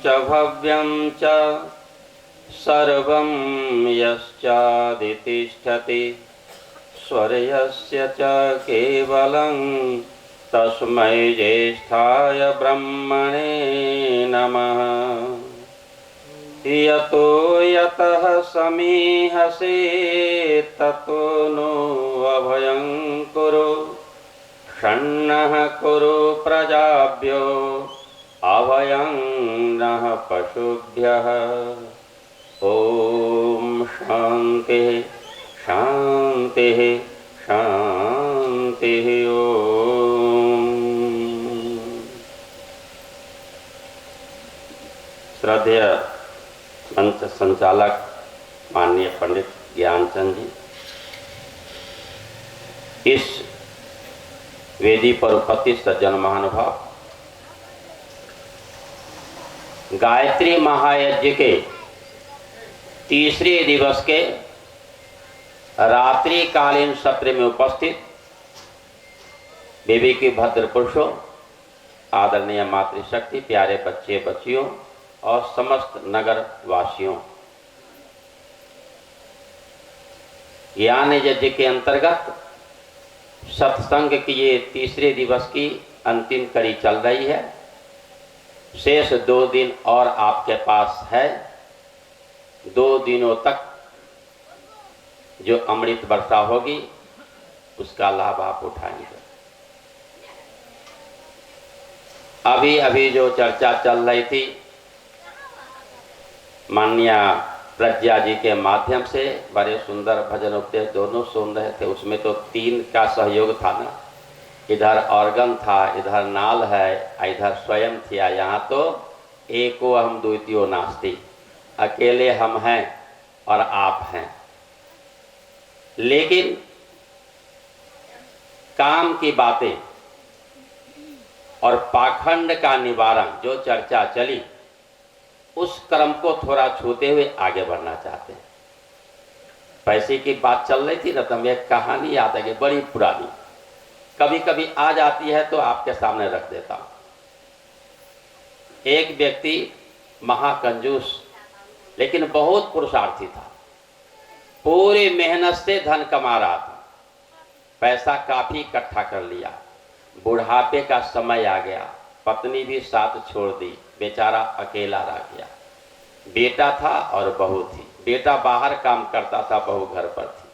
च भव्यं च सर्वं यश्चादितिष्ठति स्वर्यस्य च केवलं तस्मै ज्येष्ठाय ब्रह्मणे नमः। यतो यतः समीहसे ततो नो अभयं कुरु षण्णः कुरु प्रजाभ्यो अभयं नः पशुभ्यः। ओम शांति शांति शांति। ओम। श्रद्धेय मंच संचालक माननीय पंडित ज्ञानचंद जी, इस वेदी पर उपस्थित सज्जन महानुभाव, गायत्री महायज्ञ के तीसरे दिवस के रात्रिकालीन सत्र में उपस्थित देवी की भद्र पुरुषों, आदरणीय मातृशक्ति, प्यारे बच्चे बच्चियों और समस्त नगर वासियों, ज्ञान यज्ञ के अंतर्गत सत्संग की ये तीसरे दिवस की अंतिम कड़ी चल रही है। शेष 2 दिन और आपके पास है। 2 दिनों तक जो अमृत वर्षा होगी उसका लाभ आप उठाएंगे। अभी अभी जो चर्चा चल रही थी माननीय प्रज्ञा जी के माध्यम से, बड़े सुंदर भजन उपदेश दोनों सुन रहे थे। उसमें तो 3 का सहयोग था ना, इधर ऑर्गन था, इधर नाल है, इधर स्वयं थिया। यहाँ तो एको अहम द्वितीयो नास्ति, अकेले हम हैं और आप हैं। लेकिन काम की बातें और पाखंड का निवारण जो चर्चा चली, उस क्रम को थोड़ा छूते हुए आगे बढ़ना चाहते हैं। पैसे की बात चल रही थी ना, तो एक कहानी याद है, बड़ी पुरानी, कभी कभी आ जाती है तो आपके सामने रख देता हूं। एक व्यक्ति महाकंजूस लेकिन बहुत पुरुषार्थी था, पूरी मेहनत से धन कमा रहा था, पैसा काफी इकट्ठा कर लिया। बुढ़ापे का समय आ गया, पत्नी भी साथ छोड़ दी, बेचारा अकेला रह गया। बेटा था और बहू थी। बेटा बाहर काम करता था, बहू घर पर थी।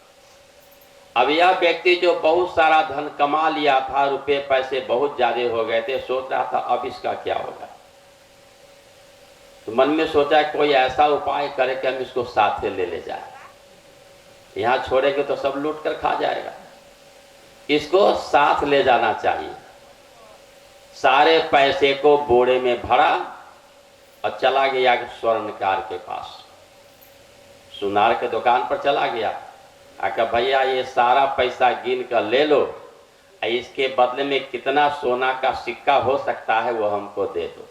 अब यह व्यक्ति जो बहुत सारा धन कमा लिया था, रुपए पैसे बहुत ज्यादा हो गए थे, सोच रहा था अब इसका क्या होगा। तो मन में सोचा कोई ऐसा उपाय करे कि हम इसको साथ ले जाए। यहाँ छोड़ेंगे तो सब लूट कर खा जाएगा, इसको साथ ले जाना चाहिए। सारे पैसे को बोरे में भरा और चला गया स्वर्णकार के पास। सुनार के दुकान पर चला गया, आका भैया ये सारा पैसा गिन कर ले लो, इसके बदले में कितना सोना का सिक्का हो सकता है वो हमको दे दो।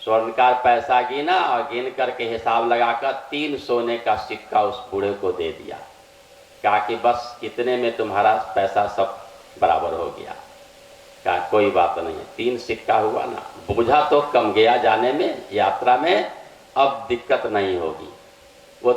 स्वर्णकार पैसा गिना और गिन करके हिसाब लगाकर 3 सोने का सिक्का उस बूढ़े को दे दिया। कहा कि बस इतने में तुम्हारा पैसा सब बराबर हो गया। कहा कोई बात नहीं, 3 सिक्का हुआ ना, बोझा तो कम गया जाने में, यात्रा में अब दिक्कत नहीं होगी।